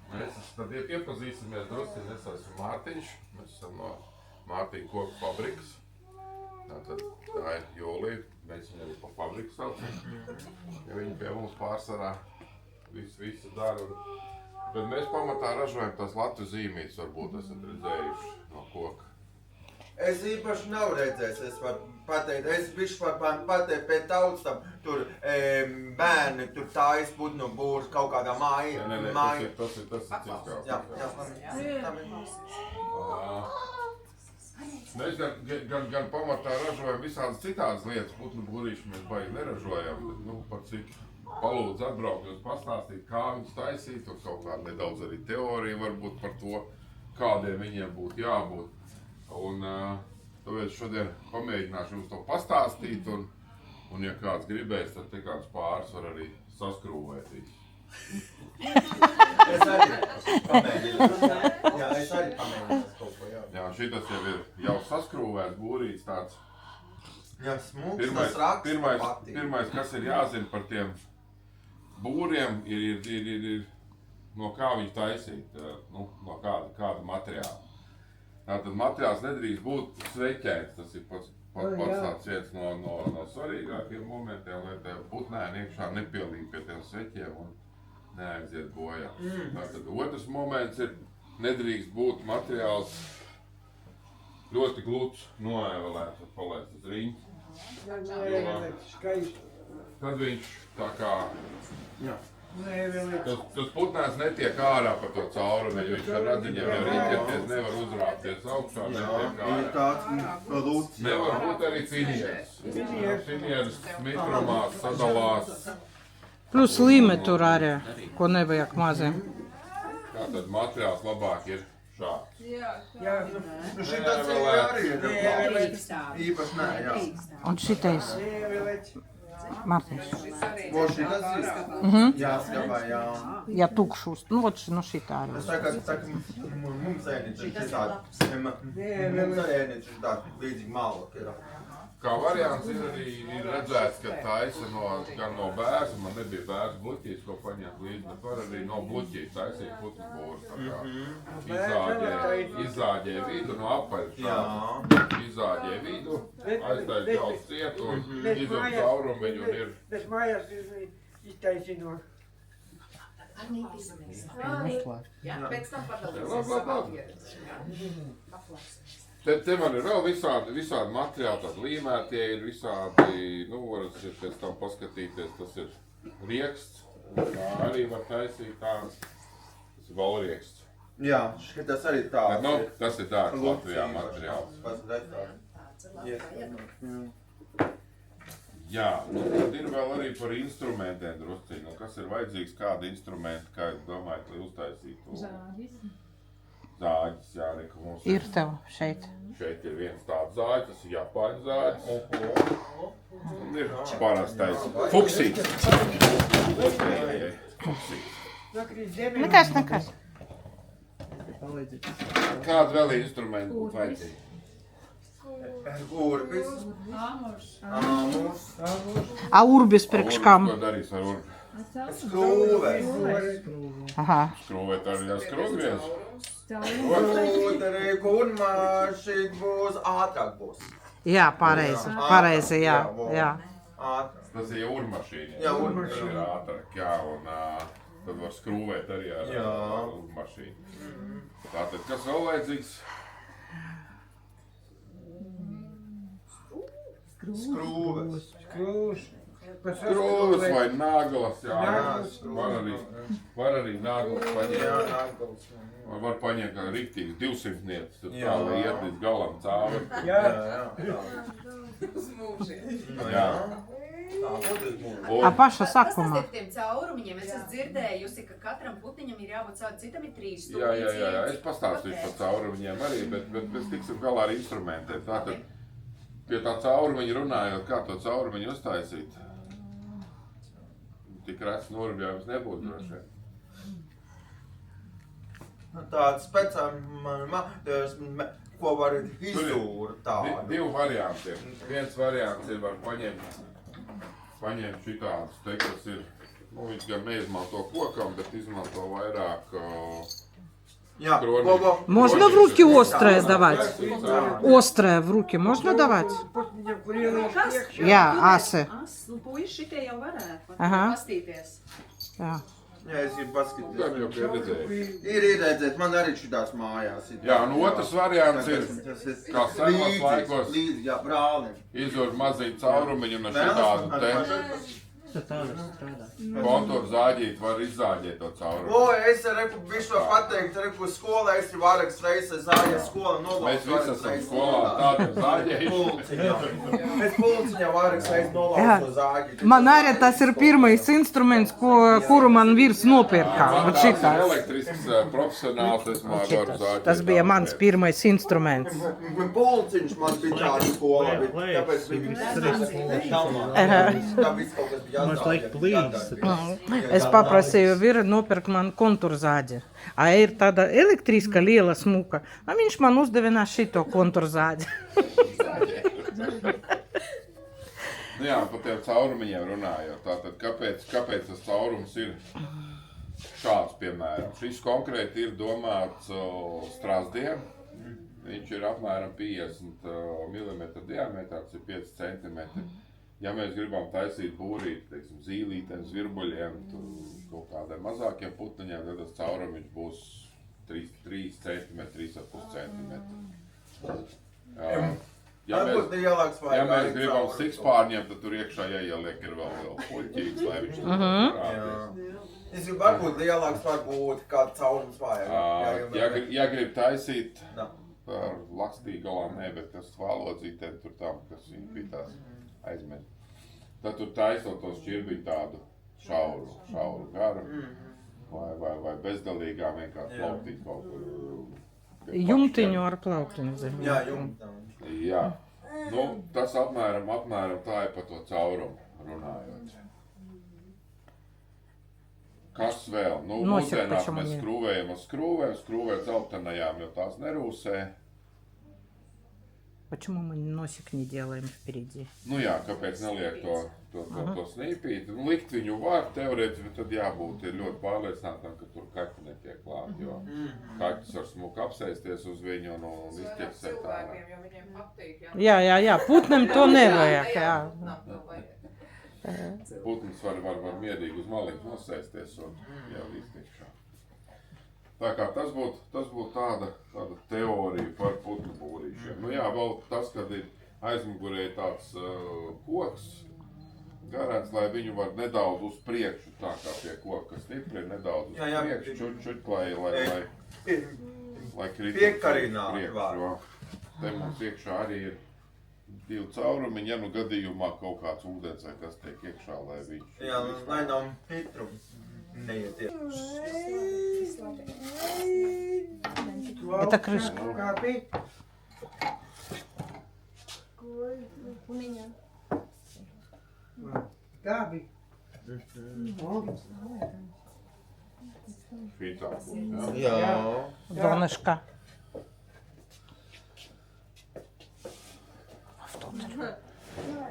Mēs tad iepazīsimies drusciņi, es esmu Mārtiņš, mēs esam no Mārtiņa koku fabrikas. Tātad tā ir Jūlija, mēs viņu arī pa fabriku saucam, ja viņi pie mums pārsvarā visu dara. Bet mēs pamatā ražojam tās latu zīmītes, varbūt esat redzējuši no koka. Es īpaši nav redzējis, es varu pateikt, es bišķi varu pateikt pie tautstam, tur bērni, tur tājas putnu būrs kaut kādā māja. Nē, tas ir cits kaut. Jā. Mēs gan pamatā ražojam visādas citādas lietas, putnu būrīšu mēs baigi neražojam, bet, par cik palūdzu atbraukt un pastāstīt, kā viņus taisīt, un kaut kāda nedaudz arī teorija varbūt par to, kādiem viņiem būtu jābūt. Un tāpēc šodien pamēģināšu jums to pastāstīt, un ja kāds gribēs, tad te kāds pāris var arī saskrūvēt visu. Es arī pamēģināšu. Jā, es arī pamēģināšu kaut ko, jā. Jā, šitas jau saskrūvēts būrīts tāds. Jā, smūgs, tas raksts Pirmais, kas ir jāzina par tiem būriem, ir no kā viņi taisīt, no kāda materiāla. Tātad materiāls nedrīkst būt sveķēts, tas ir pats tāds viens no svarīgākiem momentiem, lai te putnēni iekšā nepielīg pie tiem sveķiem un neaiziet bojā. Tātad otrs moments ir, nedrīkst būt materiāls ļoti gluds, noēvelēts un palaists uz riņķi. Tad viņš tā kā... Tas putnēns netiek ārā par to caurumu, jo viņš ar radziņiem jau riņķerties, nevar uzrāpties augšā, netiek ārā. Ir tāds lūds. Nevar būt arī finieris. Finieris mitrumās sadalās. Plus līme tur arī, ko nevajag maziem. Tātad materiāls labāk ir šāds. Šitas arī ir īpaši nē, jā. Un šitais. Mārtiņš. Šitas jāskapā, jā. Ja tukšus, šitā arī. Es saku, mums ēniči ir šitādi. Mums arī ēniči ir tādi līdzīgi malaki ir. Kā variants ir arī redzēts, ka taisa gan no bērza, man nebija bērza bluķīs, ko paņemt līdzi, bet var arī no bluķīs taisīt putnu būrus. Izzāģē vidu no apaļa. Izzāģē vidu, aiztaisa galds ciet un izjūt caurumu viņu un ir. Bet mājās iztaisino. Pēc tam padalīsies savā Te man ir vēl visādi materiāli, tādi līmētie ir visādi, varat pēc tam paskatīties, tas ir rieksts, arī var taisīt tāds, tas ir valrieksts. Jā, tas arī tāds ir. Tas ir tāds Latvijā materiāls. Jā, tad ir vēl arī par instrumentiem drusciņi, kas ir vajadzīgs, kādi instrumenti, kā jūs domājat, lai uztaisītu? Zāģis, jā, ka mums ir tev šeit. Šeit ir viens tāds zāģis, tas ir Japāņu zāģis. Un ir parastais fuksīts. Nekas. Kādi vēl instrumenti būtu vajadzīgi? Urbis. Āmurs. Urbis priekš kam? Ko darīs ar urbi? Skrūves. Skrūvēt arī skrūvvies? Varbūt arī kurmašīt būs, ātrāk būs. Jā, pareizi, jā. Tas ir urmašīna. Jā, urmašīna. Tas ir ātrāk, jā, un tad var skrūvēt arī ar urmašīnu. Tātad, kas vēl vajadzīgs? Skrūves. Skrūves vai naglas, jā. Var arī naglas paņemt. Jā, naglas. Var paņemt kā riktīgs 200 nietis, tad tā lai iet līdz galam cauri. Jā. Paša sākumā. Kas tas ir tiem caurumiņiem? Es esmu dzirdējusi, ka katram putniņam ir jābūt citam ir 3 Jā, es pastāstīšu par caurumiņiem arī, bet mēs tiksim galā ar instrumentiem. Tātad, pie tā caurumiņa runājot, kā to caurumiņu uztaisīt? Tik rets norbjājums nebūtu droši vien. Tāds speciāli, ko var izdūrt tādu. Divi varianti ir. Viens variants ir var paņemt šitādus te, kas ir Nu, viņš gan neizmanto kokam, bet izmanto vairāk Jā, Кроме- Bobo. Можно в руки острое давать? Острое в руки можно давать? Putniņam, kur ieliek iekšā. Jā, ase. Nu, puiši šitie jau varētu. Aha. Pastīties. Jā. Jā, es gribu Gan paskatīties. jau pieredzēju. Ir redzēt, man arī šitās mājās. Ir. Jā, un otrs variants ir, Tas ir kā senos laikos. Līdzi, jā, brālim. Izur maziņu caurumiņu un ar šitādu te kontūru zāģīt var izzāģēt to caurumu. O, es reku bišo pateikt, reku skolā es ir vairākas reizes zāģēt skola novalstu. Mēs visi esam skolā tādu zāģējuši. Pulciņā. Es pulciņā vairākas reizes novalstu zāģīt. Man arī tas ir pirmais instruments, kuru man vīrs nopirka. Man Vot tās ir šitāds. elektrisks profesionāls, es man varu zāģēt. Tas bija mans pirmais instruments. Pulciņš man bija tāda skola, bet tāpēc bija tāpēc kaut kas bija Mums liek plīts. Es paprasīju vīru nopirkt man kontūru zāģi. A ir tāda elektriska liela smuka. A viņš man uzdevina šito kontūru zāģi. Nu jā, par tiem caurumiņiem runājot. Tātad, kāpēc tas caurums ir šāds, piemēram? Šis konkrēti ir domāts strāzdiem. Viņš ir apmēram 50 mm diametrā, tas ir 5 cm. Ja mēs gribam taisīt būrīt, teiksim, zīlītēm, zvirbuļiem, kaut kādiem mazākiem putniņiem, tad tas caurumiņš būs 3 cm, 3,5 cm. Ja mēs gribam stikspārņiem, tad tur iekšā jāieliek ir vēl puļķīgs, lai viņš tur parādīs. Es gribu varbūt lielāks, varbūt kāds caurums vajag. Ja grib taisīt ar lakstīgalām, ne, bet kas valodzītēm tur tam, kas viņi bija tās aizmet. Tad tur taisot to šķirbiņu tādu šauru garu, vai bezdalīgām vienkārši plauktīt kaut kur. Jumtiņu ar plauktiņu zem. Jā, jumtam. Jā, nu tas apmēram tā ir par to caurumu runājot. Kas vēl? Nu, Nosaka, mūsdienās почему mēs нет. skrūvējam ar skrūvēt zeltainajām, jo tās nerūsē. Почему мы носик не делаем впереди? Nu jā, kāpēc neliek to snīpīt? Nu, likt viņu var, teorētiski, bet tad jābūt ir ļoti pārliecinātam, ka tur kaķi netiek klāt, jo kaķis var smuki apsēsties uz viņu un izķeksēt ārā. Jo viņiem patīk, jā. Jā, putnam to nevajag, jā. Putns var mierīgi uz maliņas nosēsties un jau iztiekšā. Tā kā tas būtu tāda teorija par putnu būrīšiem. Nu jā, vēl tas, kad ir aizmugurē tāds koks garants, lai viņu var nedaudz uz priekšu, tā kā pie koka stipri, nedaudz uz priekšu, čuķ, lai kritu Piekarināt priekšu, var. jo te mums iekšā arī ir 2 caurumiņi, ja nu gadījumā kaut kāds ūdens vai kas tiek iekšā, lai viņš... Jā, lai nav pitrums. Neiet. Это крышка. Kāpēc? Tā bija. Šitā būs, jā? Jā. Донышко.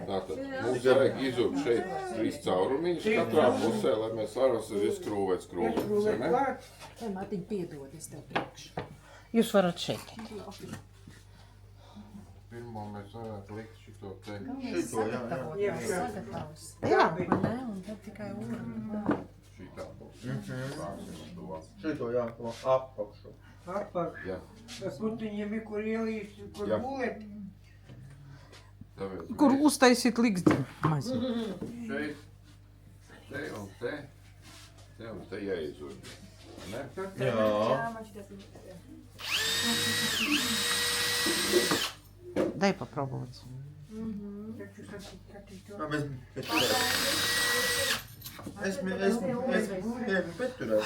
Tātad mums vajag izjūt šeit 3 caurumiņus katrā pusē, lai mēs varam izskrūvēt skrūvēt, ne? Vai Matiņ, piedod, es tev priekšu. Jūs varat šeit. Pirmo mēs varētu likt šito te. Šito, jā. Sagatavs. Jā. Man ne, un tad tikai ūdeni. Šitā būs. Sāksim ar to. Šito, jā, to apakšu. Apāk. Jā. Tas putniņiem ir, kur ielīs, kur Jā. gulēt. Tāpēc Kur mēs uztaisīt liksti mazi. šeit, te un te jāizūd. Ne? Jā. Дай попробовать. Es pieturētu.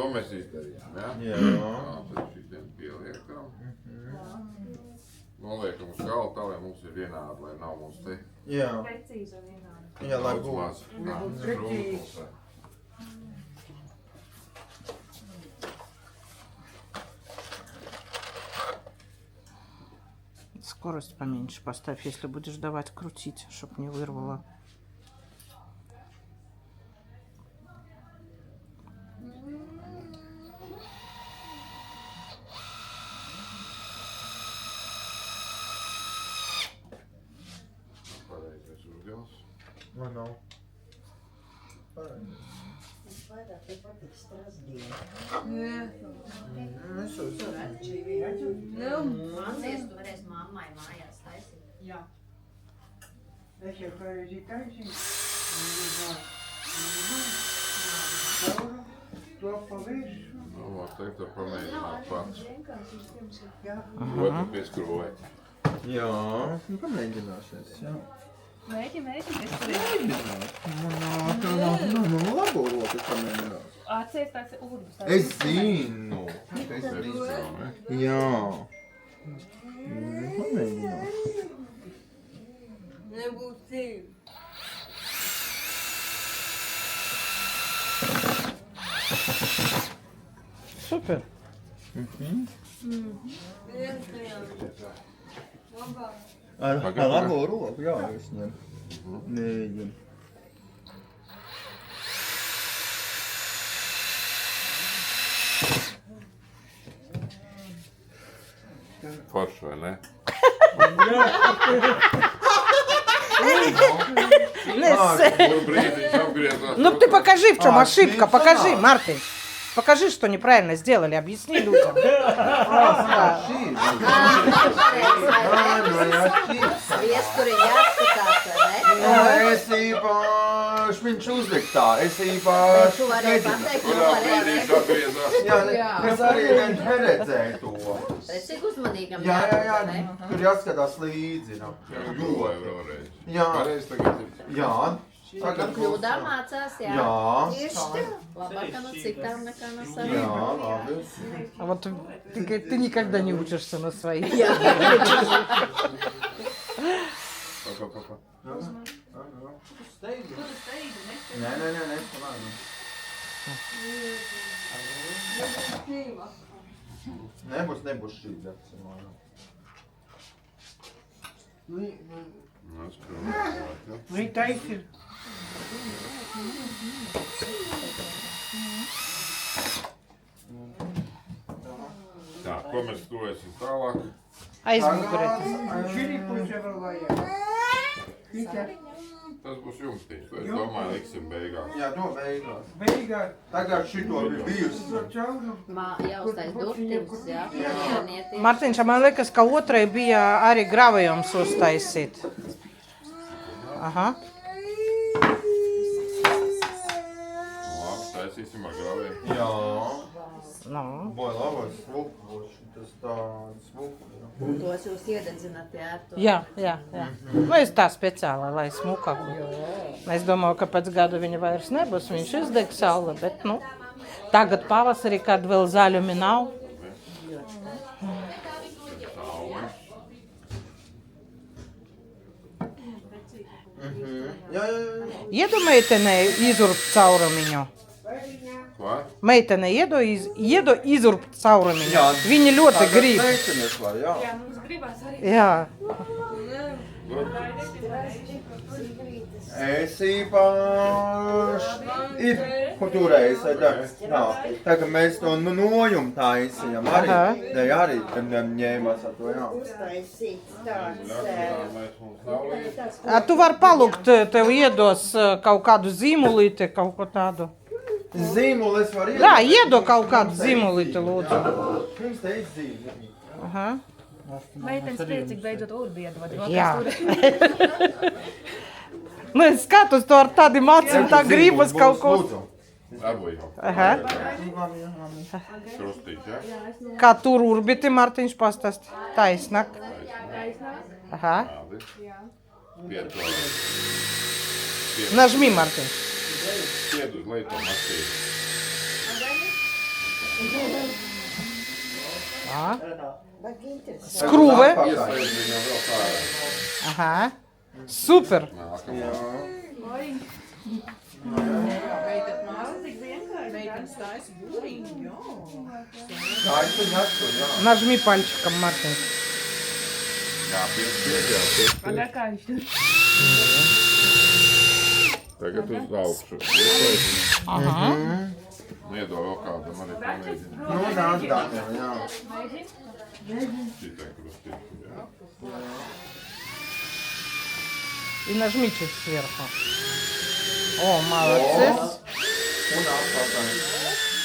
To mēs izdarījām, jā? Jā. Tad šitiem pieliekam. Noliekam uz galvu tā, lai mums ir vienādi, lai nav mums te Jā. Precīzi un vienādi. Jā, lai daudz būtu. maz. Precīzi. Скорость поменьше поставь, если будешь давать крутить, чтоб не вырвало. Pareizais uzgals. Man nav. Vairāk tev patīk strasdiena. Es uzskatu. Mācies, tu varēsi mammai mājās taisīt. Jā. Es jau pareizi taisīju. To pa visu. Nu, var teikt, to pamēģināt pats. Jā. Otru pieskrūvēt. Jā, nu pamēģināsies. Jā. Mēģini, es Tā nav labo roku pamēģināt. Atcies tāds urbis. Es zinu. Es Pēc zinu. tam, ne? Jā. Pamēģināt. Nebūs dzīvi. Super. Ar labo roku, jā, es ņem. Mēģinu. Forši, vai ne? Kur brīdī apgriezās. Ну ты покажи, в чем А, ошибка, ты покажи, сама. Мартин. Покажи, что неправильно сделали, объясни людям. Viestur ir jāskatās, vai ne? Es īpaši, viņš uzlikt tā, es Bet īpaši tu varēji pateikt, tu Kurā brīdī varēji. viņš apgriezās? Jā, es arī viņš neredzēju to. Redz, cik uzmanīgam Jā, vai ne? tur jāskatās līdzi. Nu. Jā, gulēju vēlreiz. Jā. Pareiz tagad ir. Jā. No kļūdām mācās, jā. Jā. Tieši tā. Labāk no citām nekā no Jā, saviem. labi. А вот ты никогда не учишься на своих. Pa. Steidzi. Nē, nebūs šī darbs. Nu, skrūvēt. Viņi taisīja. Tā, ko mēs skrūvēsim tālāk? Aizmugurē. Šī pusē vēl vajag. Šitā Tas būs jumtiņš, ko es domāju, liksim beigās. Jā, to beigās. beigās. Tagad šito ir bijusi. To cauru. Jāuztais durtiņas, jā. Jānieties. Mārtiņš, man liekas, ka otrai bija arī gravējums uztaisīt. Aha. Labi, taisīsim ar graviem. Jā. Nu. Boja labais smuku, tas tāds smuku. Tos jūs iededzināt, jā. To. Jā. Nu, es tā speciāli, lai smukāku. Es domāju, ka pēc gada viņa vairs nebūs, viņš izdeg saule, bet, nu, tagad pavasarī, kad vēl zaļumi nav. Saule. Jā. Iedu meitenei izurbt caurumiņu. Ko? Meitene iedu izurbt caurumiņu. Jā. Viņa ļoti grib. Meitenes var, jā. Jā, mums gribās arī. Jā. Es īpaši ir, ko toreiz, tā kā mēs to nojumu taisījām, arī, Aha. ne, arī ņēmās ar to, jā. Uztaisīts tāds. Mēs mums saulīt. A, tu vari palūgt, tev iedos kaut kādu zīmulīti, kaut ko tādu. Zīmuli es varu Jā, iedo kaut kādu zīmulīti, lūdzu. Viņš teica zīmuli. Aha. Meitenes priecīgi beidzot urbi iedod. Jā. Nu, es skatos to ar tādiem acīm, tā gribas kaut ko. Lūdzu. Aha. Krustīts, jā? Kā tur urbiti, Mārtiņš pastāst. Taisnak. Aha. Labi. Pieto. Нажми, Мартин. Pied uz leju to masīvu. Скруве. Ieslēdz viņam vēl pārē. Ага. Супер. Nākamā. Meitenes taisa būriņu, jā. Tā ir viņa atkur, jā. Нажми пальчиком, Мартин. Jā, piedēļ. Pagār kā viņš tur. Tagad uz augšu. Aha. Iedod vēl kādam arī pamēģināt. Nu, nāc, Daniel, jā. Šitai krustīti, jā. И нажми чуть сверху. О, молодец. Un atpakaļ.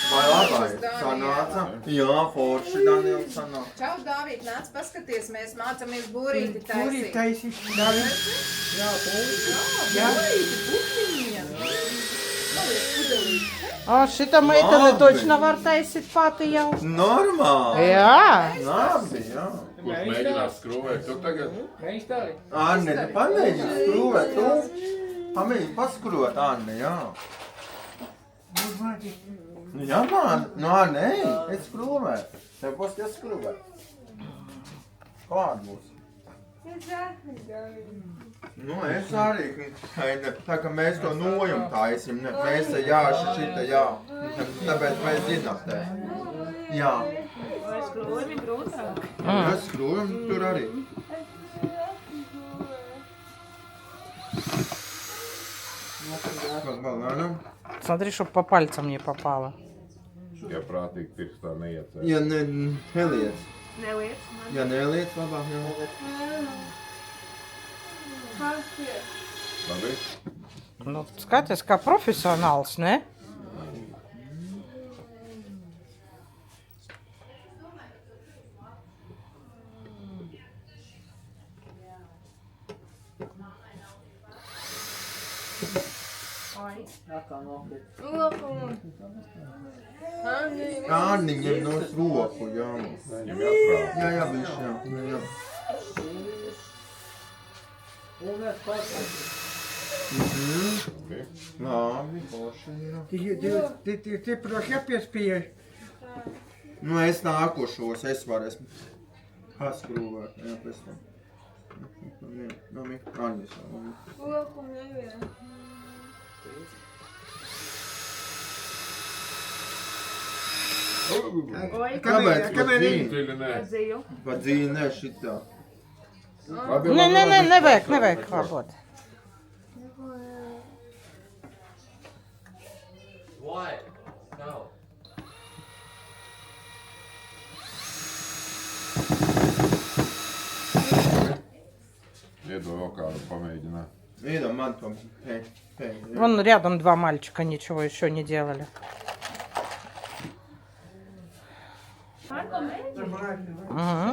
Vai labai sanāca? Jā, forši, Daniel, sanāca. Čau, Dāvīt, nāc paskaties, mēs mācāmies būrīti Kurī taisīt. taisīt? David? Jā, jā. А šita meitene Labi. точно var taisīt pati jau. Normāli. Jā. Labi, jā. Kurš mēģinās skrūvēt? Tu tagad? Anne, tu pamēģini skrūvēt, tu? Pamēģini paskrūvēt, Anne, jā. Nu, jā, man. Nu, Anne, ej, es skrūvēt. Tev būs jāskrūvēt. Kāda būs? Nu, es arī, tā kā mēs to nojumu taisim, mēs te jāši šita jā, tāpēc mēs zinām te. Jā. Vai skrūvim grūtāk? Mēs skrūvim tur arī. Как бананом. Смотри, чтобы по пальцам не попало. Ja prātīgi pirkstā neiecē. Ja neliec. Neliec man. Ja neliec, labāk jau. Labi? Nu, skaties, kā profesionāls, ne? Kārniņiem no roku, jā. Viņam jāprāt. Jā, jā, bišķi, jā. Jā. Labi, forši, jā. Ти прохи спієш? Nu, es nākošos, es varēšu paskrūvēt, jā, pēc tam. Mami, Aņas, mami. Kāpēc? Kāpēc? Dziļi nē. Ziju. Pa dzīvē šitā. Labi, Не, не, не, nevajag labot. Iedod vēl kādu pamēģināt. Iedam man to pēj. Вон рядом два мальчика ничего еще не делали. Угу.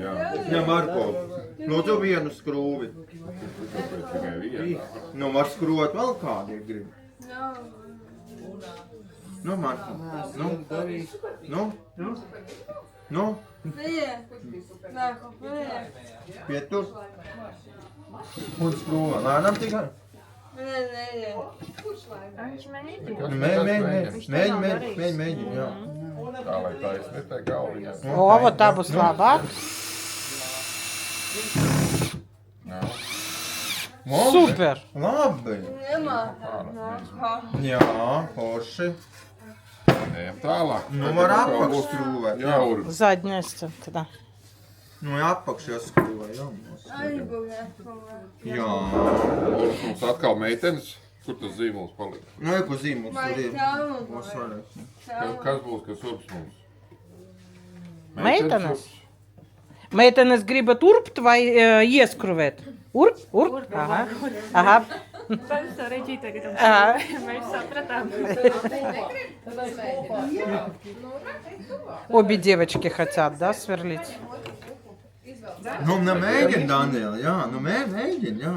Jā, Jā, Marko, lūdzu vienu skrūvi. tāpēc tikai vienu. Nu, var skrūvēt vēl kādu, ja grib. Nu, Marko, nu. Nu. Pietur. Un skrūvē. Lēnām tikai. Viņš mēģina. Mēģi, jā. Tā, lai taisni te galviņā. О, вот tā būs labāk. Jā. Super. Labi. Jā, forši. Ejam tālāk. Nu, var apakš skrūvēt. Jā, Urbi. Задняя стенка, да. Nu, apakš jāskrūvē, jā. Jā. Urbi, mums atkal meitenes. Kur tas zīmols palika? Nu, eku zīmuls tur ir. Kas būs, kas Urbs mums? Meitenes? Meitenes gribat urbt vai ieskruvēt? Urbt? Urbt? Aha. Aha. Pēc to reģī tagad Aha. mēs sapratām. Обе девочки хотят, да, сверлить? Nu, mēģini, Daniela, jā. Nu, mēģini, jā.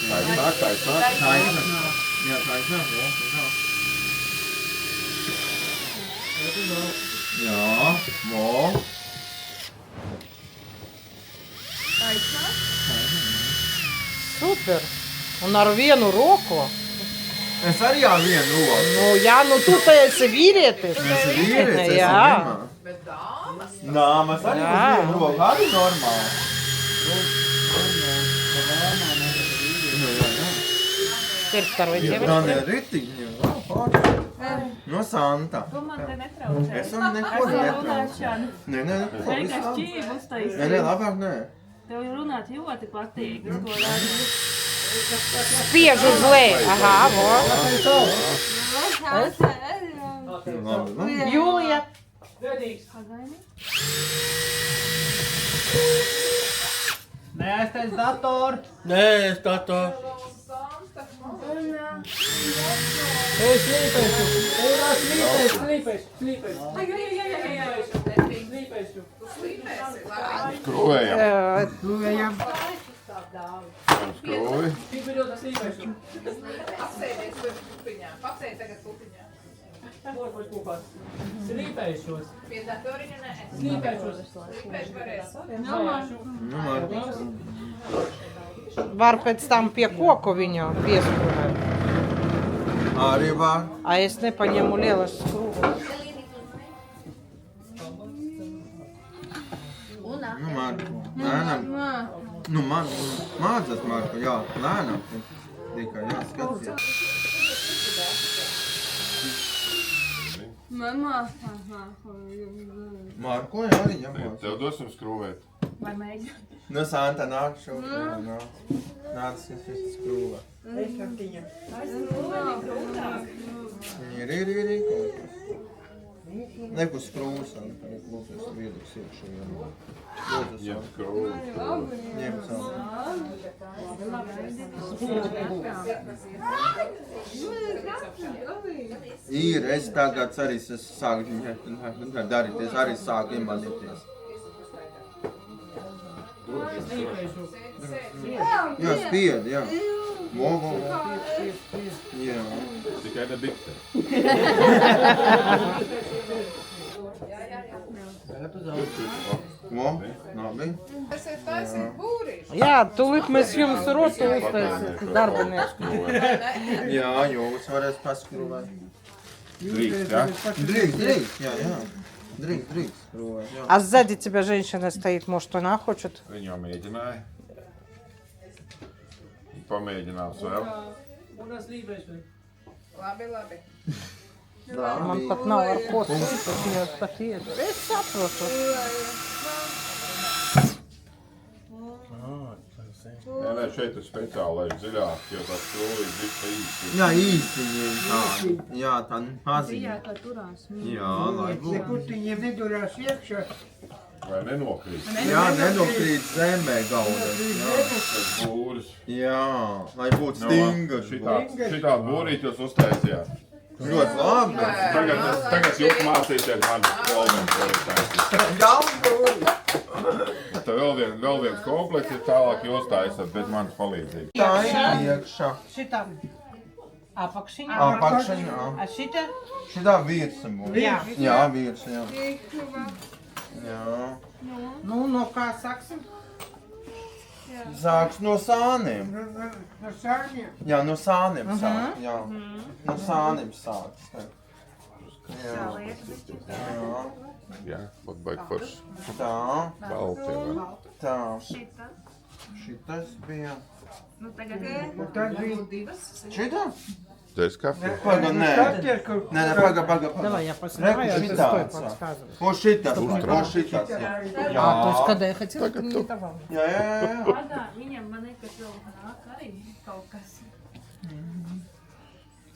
Taisnāk. Taisnāk. Jā, taisnāk, jā. Jā, vo. Супер. Un ar vienu roku. Es arī ar vienu roku. Nu, jā, nu tu te esi vīrietis. Es esmu vīrietis, es Jā. Dāmas arī Jā. uz vienu roku, arī normāli. Nu, jā. Теперь второй девочке. Daniela, ritiņi, jā, forši. No Santa. Tu man te netraucē. Es man neko Ar to netraucēju. runāšanu. Nē, neko. Vienkārši ķīvi uztaisīt. Nē, labāk nē. Tev runāt ļoti patīk. Es to redzu. Spiež uz leju. Aha, vo. Labi. Jūlija. Pagaidi. Nē, es teicu datoru. Nē, es datoru. Ej, slīpēšu. Skrūvējam. Tuvējam. Skrūvi. Tik bija ļoti slīpēšu. Apsēdies tur pupiņā. Apsēdi tagad pupiņā. Porkoši kupās. Slīpēšos. Pie datoriņa nē. Slīpēšos. Slīpēšu varēs. Nu, labi. Var pēc tam pie koku viņu pieskrūvēt. Arī var. A es nepaņemu lielas skrūves. Nu, Marko. Lēnām. Nu, man. Mācās, Marko, jā. Lēnām. Tikai jāskaties. Marko, jā, arī jāmāc. Tev dosim skrūvēt. Vai mēģi? Nu, Santa nāk šo. Nāc, kas šis skrūvē. Ir kaut kas. Nebūs skrūvas, Santa. Lūdzu, es viedus iekšā. Lūdzu, Ņem Santa. skrūvi. Ņem, Santa. Ir, es tagad arī sāku darīt, es arī sāku iemanīties. Jā, spied, jā. Vo. Jā. Tikai ne bikte. Vo, labi. Jā, tūlīt mēs jums rotu uztaisīsim darbinieku. Jā, jūs varēs paskrūvēt. Drīkst, jā? Drīkst, jā. Drīkst skrūvēt, jā. А сзади тебя женщина стоит, может, она хочет? Viņi jau mēģināja. Pamēģinās vēl. Un es slīpēšu. Labi. Man pat nav ar ko sūtīt, es pat iedu. Es saprotu. Nē, šeit ir speciāli, lai dziļāk, jo tā skrūvi ir pa īsti. Jā, īsti tā. Jā, tā maziņa. Kā turās. Jā, lai būtu. Putiņi vidurās iekšā. Vai nenokrīt? Jā, nenokrīt zemē galvas. Jā. Tas būris. Jā, lai būtu stingrs. Šitā būrīt jūs uztaisījāt. Ļoti labi. Tagad jūs mācīsiet man vēl vienu. Daudz būri. Tā vēl viens komplekts ir tālāk jūs taisat, bet manas palīdzību. Tā ir iekšā. Šitā apakšiņā. Apakšiņā. A šitā? Šitā virsa būs. Jā. Jā, virsa, jā. Jā. Nu, no kā saksim? Sāks no sāniem. No sāņiem. Jā, no sāniem sāk. Jā. No sāniem sāks. Jā. Jā. Jā, pat baigi forši. Tā. Balti, vai? Tā. Šita. Šitas bija. Nu tagad. Un tad bija Šitā? Dzēs kafiju? Paga, nē. Nē, paga. Давай, я посмотрю, Reku ты šitā. стой подсказывай. O šitas, o šitas. Jā. А, то есть, когда я хотела, ты мне не давал. Jā. Padā, viņam man liekas vēl nāk arī kaut kas.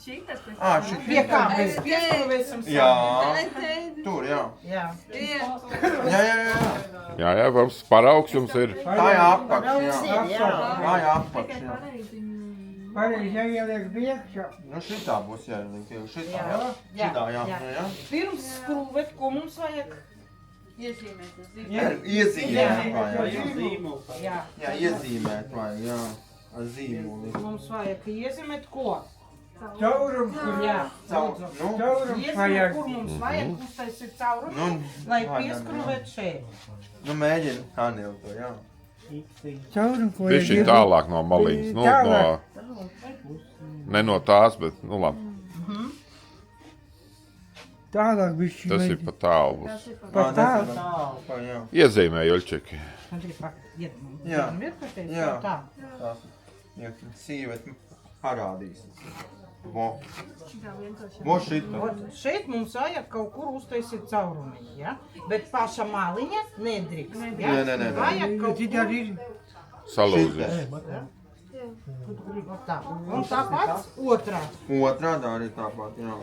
Šitas, kas Ā, šit. Pie kā mēs pieskrūvēsim Jā. sāni? Tur, jā. Jā. Jā. Jā, mums paraugs jums ir. Tā ir apakš, jā. Jā. Tā ir apakš, tikai jā. pareizi. pareizi jāieliek iekšā. Nu šitā būs jāieliek, jau šitā, Jā. jā? Šitā, jā. Jā. Pirms skrūvēt, ko mums vajag? Iezīmēt, jā. Jā, iezīmēt vajag, jā. Ar zīmoli. Mums vajag iezīmēt, ko? Caurums, kur Jā, Caur- lūdzu. nu, caurums Iezīmēt, vajag. kur mums vajag, uztaisīt caurumu, Nu, lai vajag, pieskrūvēt šeit. Nu mēģini, Anil, to, jā. Caurums Bišķiņ tālāk no maliņas. Nu, Tālāk. ne no tās, bet, nu labi. Tālāk bišķi. Tas ir pa tālu. Pat tā. Jā. Iezīmē, Joļčeki. Смотри, как нет, Jā. вверх, Jā. tā. Tās, jā, sīvet parādīs. Vo šita. Ot, šeit mums vajag kaut kur uztaisīt caurumiņu, ja? Bet paša maliņa nedrīkst, ja? Nē. Vajag kaut Citādi kur... ir. Salūzis. Tā. Un tāpats otrā. Otrādā arī tāpat, jā.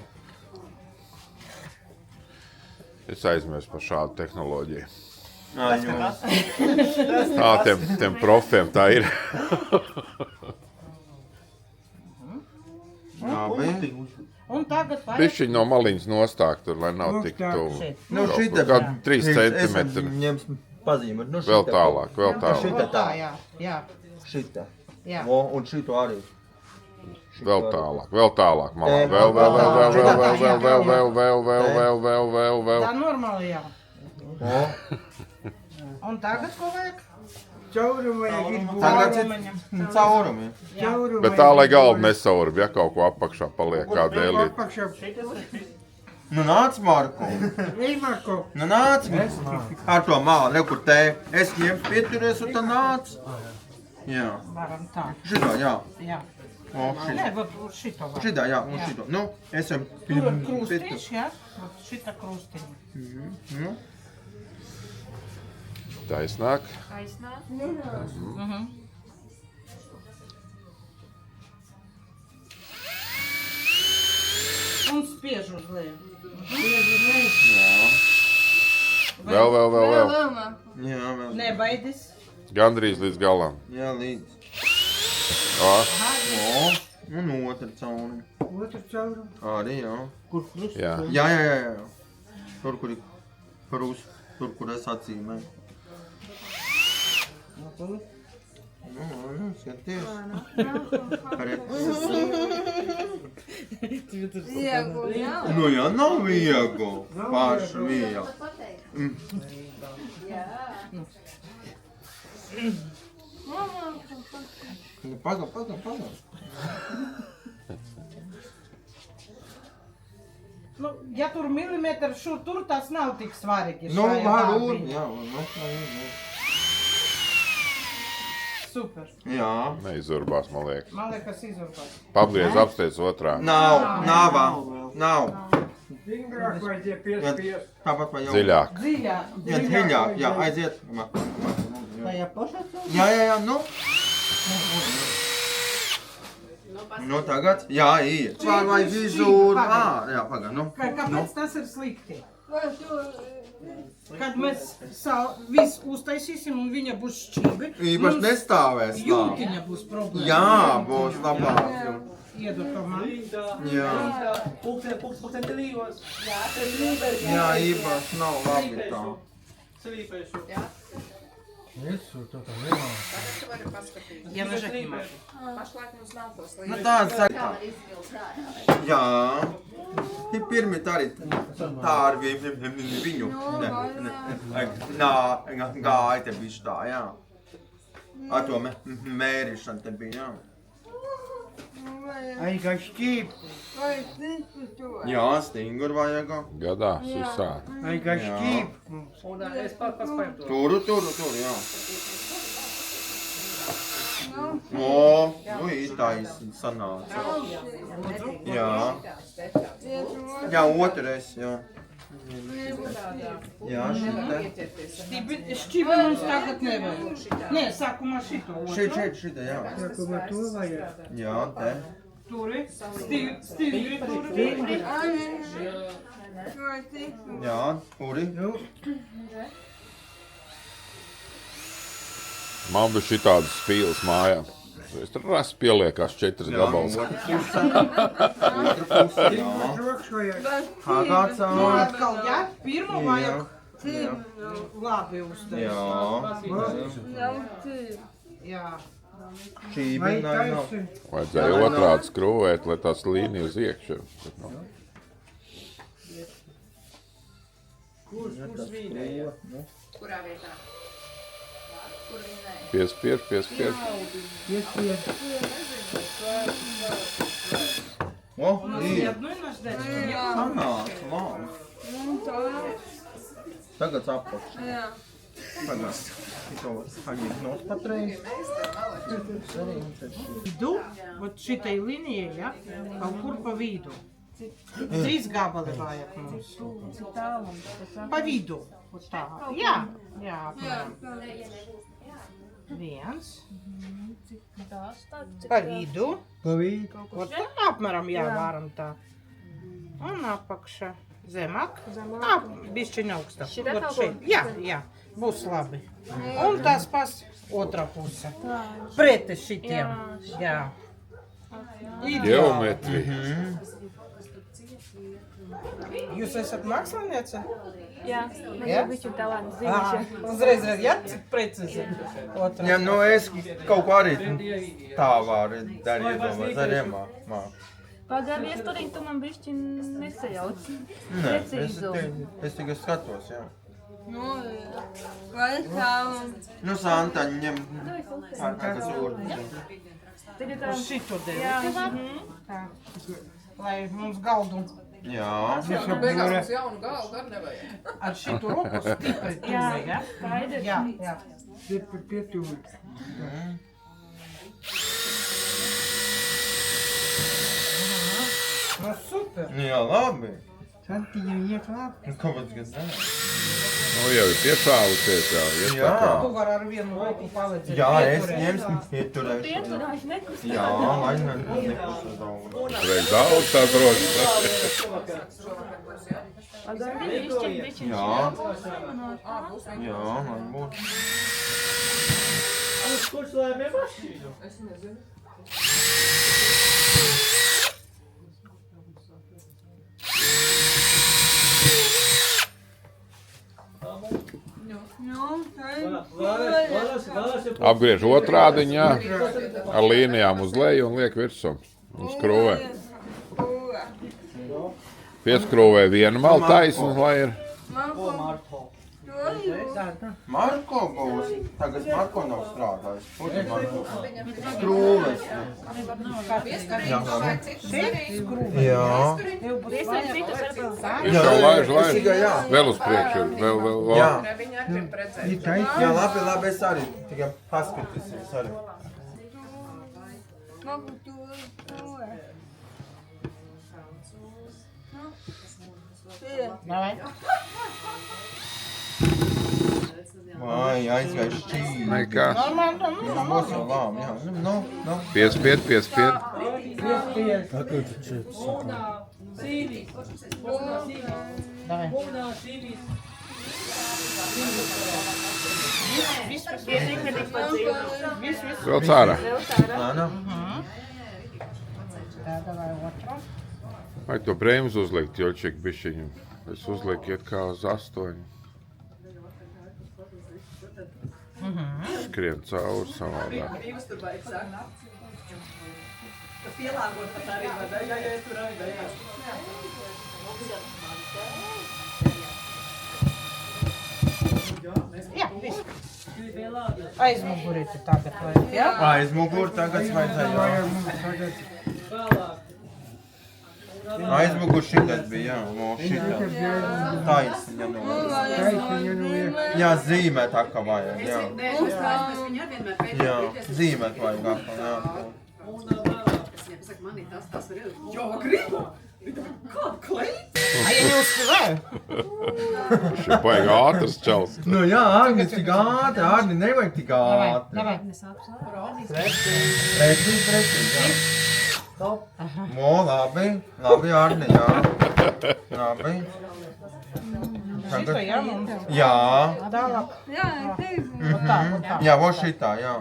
Es aizmirsu par šādu tehnoloģiju. Jā. Tā, tiem profiem tā ir. Labi. Un tagad vajag... Bišķiņ no maliņas nostāk tur, lai nav tik tuvu. Šeit. Nu, šita. Kādu 3 centimetri. Es ņems pazīmēt. Nu, Vēl tālāk, vēl tālāk. Šita tā. Jā. Šita. Jā. Vo, un šito arī. Vēl tālāk, malā. Vēl. Tā normāli, jā. Vo. Un tagad ko vajag? Caurumu vajag izbūt. Tagad Caurumiņam. caurumi. Caurumu Bet tā, lai galva nesaurup, ja kaut ko apakšā paliek kā dēlīt. Apakšā. Nu nāc, Marko. Ej, Marko. Nu nāc. Ar to mālu, nekur te. Es ņem pieturies un tā nāc. Jā. Varam tā. Šitā, jā. Jā. O, šitā. Nē, vat šito var. Šitā, jā, un šito. Nu, esam Tur ir krustīši, jā? Vat šita krustiņa. Nu, Taisnāk. Aizsnāk. Un spiež uz leju. Vēl. jā, vēl. Nebaidis. Gandrīz līdz galam. Jā, līdz. O, O, un otra caurumi. Otru caurumu. Arī, jā. Kur krust? jā. Jā. Tur, kur ir krus, tur, kur es atzīmēju. Nu, skaties. Nu, jā, nav viegli. Paši viegli. Pagad. Nu, ja tur milimetri šur tur, tas nav tik svarīgi. Nu, šajā varbūt. darbiņā. Jā, nu. Super. Jā. Neizurbās, man liekas. Man liekas, izurpās. Pagriez apsteidz otrā. Nav. Stingrāk vajadzēja piespiest. Tāpat vai jau. Dziļāk. Dziļāk. Jā, dziļāk, jā, aiziet. Tajā pašā cūkā? Jā, nu. Nu, tagad, jā, iet. Vai vizūru. Jā, pagad, nu. Kāpēc tas ir slikti? Kad mēs visu uztaisīsim un viņa būs šķibi, Īpaši nestāvēs tā. jūtiņa būs problēma. Jā, būs labāk. Iedod to man. Jā. Jā, īpaši nav labi tā. Ja mēs žekimā. Pašlaik mums nav ko slīdēt. Nu, tāds arī. Jā. Ir pirmi tā arī tā ar viņu. Gāja te bišķi tā, jā. Ar to mērīšanu te bija, jā. Ai, kā šķīp. Jā, stingur vajag. Gadās uzsāk. Ai, kā šķīp. Tur, jā. O, nu īstais sanāca. Jā. Jā, otrais, jā. Jā, šitā. Šķibi mums tagad nevajag. Nē, sākumā šito. Šitā, jā. Sākumā to vajag. Jā, te. Turi. Stingri turi. Jā, kuri? Nu, Man bija šitādas spīles mājā. Es tur ras pieliekās 4 gabals. Otra puse, jā. rokas vajag. Kāds Nu, atkal, jā, pirmo vajag labi uztaisīt. Jā. Jā. Šī Vai bija nav. taisi? Vajadzēja otrādi skrūvēt, lai tās līnijas uz iekšā. Bet, nu, Kurā vietā? Kur viņa nē? Piespiež. O, Nu, ir. iednu ir naš dečki. Sanāca, labi. Tagad apakš. Pagās. To paņemt no patreiz. Vidu, вот šitai linijai, ja? Kaut kur pa vidu. 3 gabali vajag mums. Cik tālu? Pa vidu. Вот tā. Jā, apmēram. 1. Cik tās tāds? Pa vidu. Pavīt. Вот tā apmēram jāvāram tā. Un apakša. Zemāk. Bišķiņ augstāk. Vot šeit. Jā. Būs labi. Un tās pas otrā puse. Preti šitiem. Jā. Geometrija. Jūs esat māksliniece? Jā, man jau bišķi talants zināšana. Uzreiz, jā, cik precīzi. Otrā. Ja, nu es kaut ko arī tā varu darīt, domās, arī māku. Pagāju viesturiņu, tu man bišķi nesajauc. Nē, Precīzu. es tikai skatos, jā. Nu, vai tā? Nu, Santa, ņem kādas ūdens. Tagad tā. Uz šito dēļ. Jā. Tā. Lai mums galdu Jā. Beigās mums jaunu galvu gar nevajag. ar šito roku stipri tuvi, ja? Skaidrs. Jā. Stipri pietūri. Nu, super. Jā, labi. Santiņa iet labi. Nu, kāpēc gan ne? Nu, jau ir piešāvusies jau. Iet tā Jā. kā. Tu vari ar vienu roku palīdzēt. Jā, es pieturēt. ņemsim pieturēšu. Pieturāši nekustināt. Jā, lai nekustas daudz. Vajag daudz tās rokas. Pagāju bišķi. Jā. Jā, lai būtu. Es nezinu. Apgriež otrādiņā ar līnijām uz leju un liek virsum. Un skrūvē. Pieskrūvē vienu malu taisnu, lai ir. Marko būs. Tagad Marko nav strādājis. Kur ir Marko? Skrūves. Jā, labi. Jā. Viņš jau laiž. Jā. Vēl uz priekšu. Vēl. Jā. Viņa arī ir precējusi. Jā, labi, es arī. Tikai paskatīsies arī. Davai. Vai, aizgāja šķīvi. Nekā. Būs jau lām, jā. Nu. Piespied. Davai. Vēl cārā. Nā. Tā, davai otrā. Vai to brēmas uzlikt, jočik bišķiņu. Es uzlieku iet kā uz 8. Skrien cauri savādāk. Jā, viss. Aizmugurīti tagad vajag, jā? Aiz muguru tagad vajadzēja. Aiz muguru šitas bija, jā. No šitas. Taisiņa no. Jā, zīmēt akka vajag, jā. Jā, zīmēt vajag akka, jā. Jā, gribu! Kādu kleitu? A ja neuspēvēju? Šī baigi ātrs čels. Nu jā, Arnis tik ātri, Arni nevajag tik ātri. Davai. Precīzi, jā. Mo, labi, Arni, jā. Labi. Šito, jā, mums. Jā. Tālāk. Vot tā. Jā, vo šitā, jā.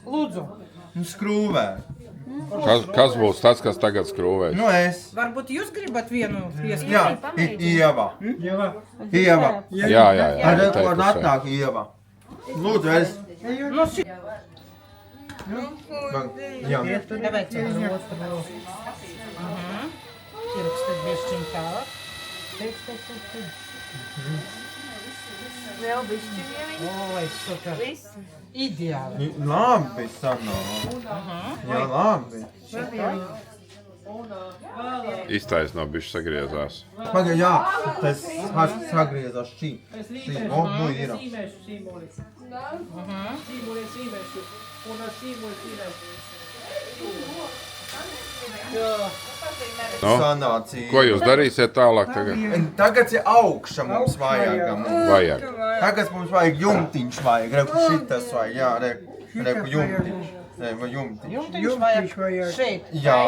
Lūdzu. Nu, skrūvē. Kas būs tas, kas tagad skrūvēs? Nu, es. Varbūt jūs gribat vienu Jā, iespēju? Ieva. Ieva. Jā. Ar rekordu atnāk Ieva. Lūdzu, es. Nu, šī. Jā. Davai, otru. Ierakstīt bišķiņ tālāk. Vēl bišķi vienīgi. Oi, super. Viss. Ideāli. Labi, sanāk. Jā, labi. Iztaisno bišķi sagriezās. Pagaid, jā, tas sagriezās šī. Nu ir. Zīmēšu zīmolis. Zīmoli zīmēšu. Un ar zīmoli zīmēšu. Sanācija. Ko jūs darīsiet tālāk tagad? Tagad ir augša mums vajag. Vajag. Tagad mums vajag jumtiņš vajag. Reku šitas vajag, jā, reku jumtiņš. Reku jumtiņš. Jumtiņš vajag šeit. Jā,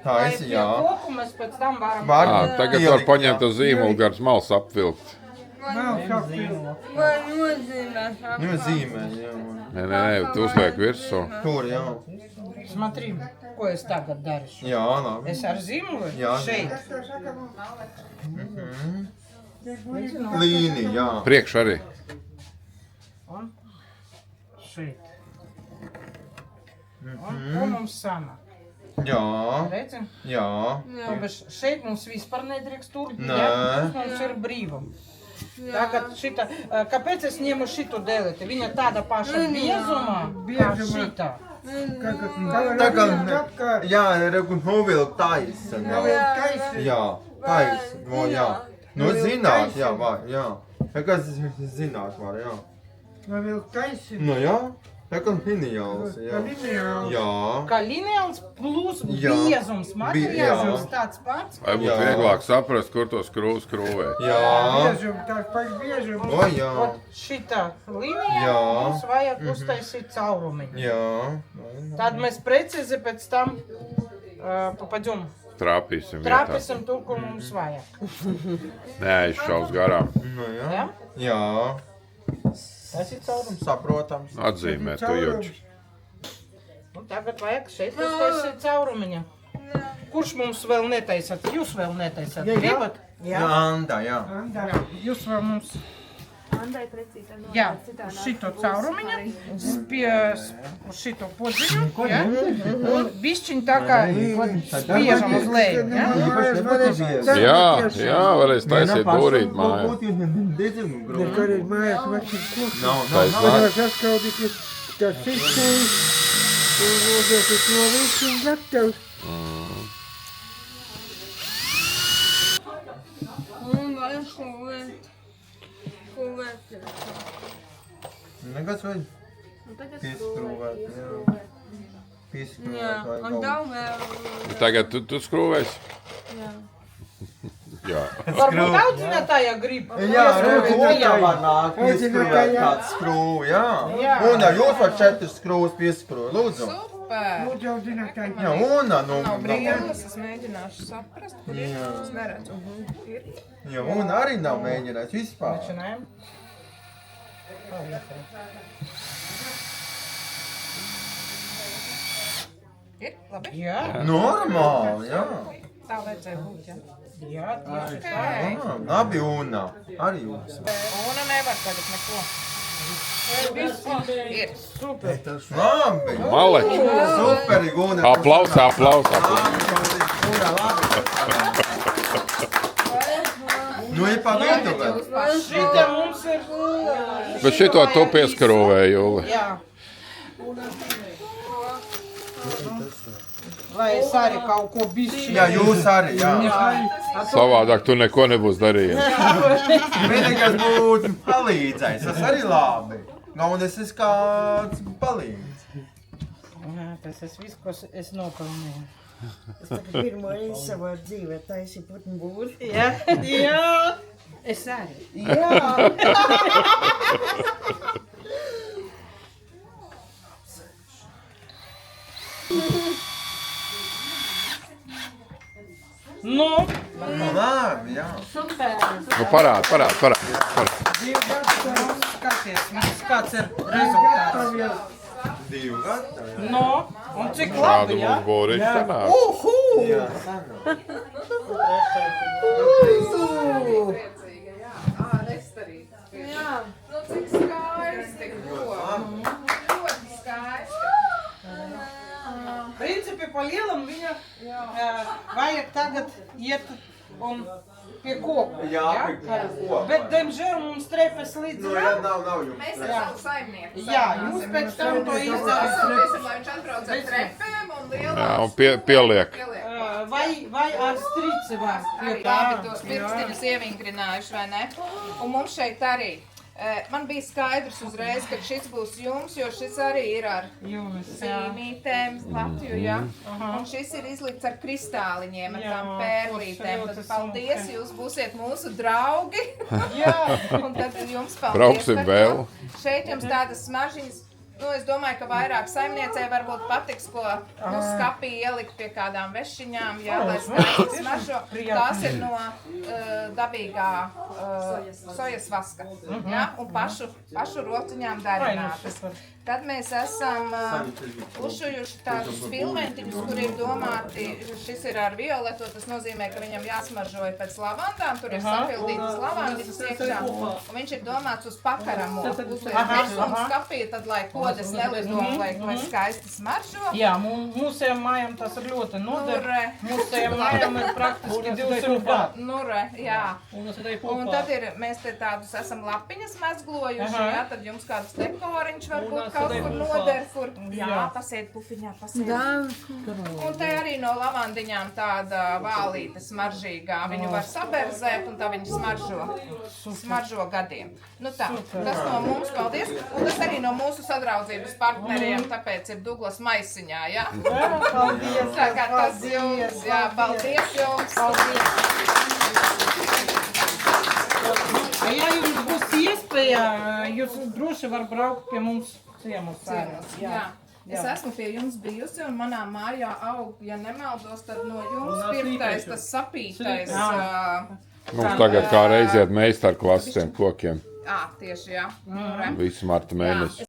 taisi, jā. Koku mēs pēc tam varam. Tagad var paņemt uz zīmolu garas malas apvilkt. Vai nozīmē? Nu, zīmē, jā. Nē, tu uzliek virsū. Tur, jā. Смотри, ko es tagad darīšu. Jā, labi. Es ar zīmolu Jā. šeit. Līnija, jā. Priekš arī. Un šeit. Un ko mums sanāk? Jā, Redzi? jā. Tāpēc šeit mums vispār nedrīkst tur. Nē. Tas mums ir brīvam. Tagad šita, kāpēc es ņemu šitu dēlīti? Viņa tāda paša biezumā, kā šitā. Tagad, jā, reku novilk taisa. Jā, taisa, no jā. Nu, zināt, jā, vai, jā. Tagad zināt var, jā. Novilkt taisi. Nu, jā. Tagad lineāls, jā. Jā. Kā lineāls plus Jā. biezums, materiāls tāds pats. Vai būtu Jā. vieglāk saprast, kur to skrūvu skrūvēt? Jā. Biežum, tāds pašs biežum. O, jā. Ot šitā līnijā Jā. mums vajag uztaisīt caurumiņu. Jā. Tad mēs precīzi pēc tam papadjum. Trāpīsim vietā. Trāpīsim tur, kur mums vajag. Neaizšaus garām. Nu, jā. Ja? Jā. Tas ir caurums. Saprotams. Atzīmē tu joči. Un tagad vajag šeit uztaisīt caurumiņu. Kurš mums vēl netaisat? Jūs vēl netaisat. Gribat? Jā, Anda, jā. Jūs vēl mums... Andai precīzi. Jā, uz šito caurumiņu, uz šito podziņu, ja? Un bišķiņ tā kā spiežam uz leju, ja? Jā, varēs taisīt būrīt mājā. Nekarīt mājās vecīt koku. Nav. Var saskaudīt, tas izskūjas. Un uzliekot to visu un gatavs. Un vai skrūvēt. Nekas vajag pieskrūvēt, jā. Pieskrūvēt vajag Un kaut. tev vēl. Tagad tu skrūvēsi? Jā. Varbūt audzinātāja grib. Jā, jā, var nākt pieskrūvēt kāds skrūv, jā. Jā. Un jūs var 4 skrūvas pieskrūvēt, lūdzu. Super! Lūdzu, audzinātāji. Jā, un, nu, Nav brīvības, es mēģināšu saprast, kur ir. Jā. Es neredzu. Ir. jā, un arī nav mēģinājis vispār. Начинаем. Ir? Labi? Jā, Normāli, jā. Tā vajadzēja būt, jā. jā, tieši tā. Jā, labi, una. Arī jūs. Una nevar tagad neko. Ir. Super. Labi. Maleči. Super, Iguna. Aplaus. Nu, ir pa vidu vēl. Šitā mums ir... Bet šito tu pieskrūvēji, Jūli. Jā. Lai es arī kaut ko bišķi... Jā, jūs arī, jā. Savādāk tu neko nebūs darījies. Vienīgais būtu palīdzējis, tas arī labi. Galvenais ir kāds palīdz. Jā, tas ir viss, ko es nopelnīju. Es tagad pirmo reizi savā dzīvē taisīju putnu būri. Jā, jā. Es arī. Jā. Nu, Nu, labi, jā. super. Nu, parād. Skaties, mums kāds ir rezultāts. 2 gadi. Nu, un cik Šādu labi, jā? mums būrīši sanāk. Jā, Priecīga, jā. Nestarīt. Jā. Nu, cik skaisti. Ļoti skaisti. Principi pa lielam viņa vajag tagad iet un pie koku. Jā, pie koka. Bet, diemžēl, mums trepes līdz Nu, jā, nav jums. Mēs esam saimnieki. Jā, jūs pēc tam to izdarāt. Lai viņš atbrauc ar trepēm un lielām Jā, un pieliek. pieliek. vai ar strici var. Arī labi tos pirkstiņus ievingrinājuši, vai ne? Un mums šeit arī. Man bija skaidrs uzreiz, ka šis būs jums, jo šis arī ir ar zīmītēm Latviju, jā. Un šis ir izlikts ar kristāliņiem, ar tām pērlītēm. Tad paldies, jūs būsiet mūsu draugi. Un tad jums paldies. Brauksim vēl. Šeit jums tādas smažiņas. Nu, es domāju, ka vairāk saimniecei varbūt patiks, ko skapī ielikt pie kādām vešiņām, jā, lai skaisti smaržo. Tās ir no dabīgā sojas vaska, jā, un pašu rociņām darinātas. Tad mēs esam uzšujuši tādus filmentiņus, kur ir domāti, šis ir ar violeto, tas nozīmē, ka viņam jāsmaržoja pēc lavandām, tur ir sapildītas lavandiņas iekšā, un viņš ir domāts uz pakaramo, uzliek un skapī, tad, lai kodas nelido, lai skaisti smaržo. Jā, mūsējām mājām tas ir ļoti noder. Mūsējām mājām ir praktiski 200 gadu. Nure, jā. Un tad ir, mēs te tādus esam lapiņas mezglojuši, jā, tad jums kādus dekoriņš varbūt kaut kur noder, kur, jā, pasiet pufiņā, pasiet. Un te arī no lavandiņām tāda vālīte smaržīgā, viņu var saberzēt un tā viņi smaržo gadiem. Nu tā, tas no mums, paldies, un tas arī no mūsu sadraudzības partneriem, tāpēc ir Douglas maisiņā, jā? Paldies, tā kā tas jums, jā, paldies jums. Ja jums būs iespēja, jūs droši var braukt pie mums ciemos. Jā. Es esmu pie jums bijusi un manā mājā aug, ja nemaldos, tad no jums pirktais, tas sapītais. Mums tagad kā reiz iet meistarklases tiem kokiem. Tieši, jā. Visu marta mēnesi.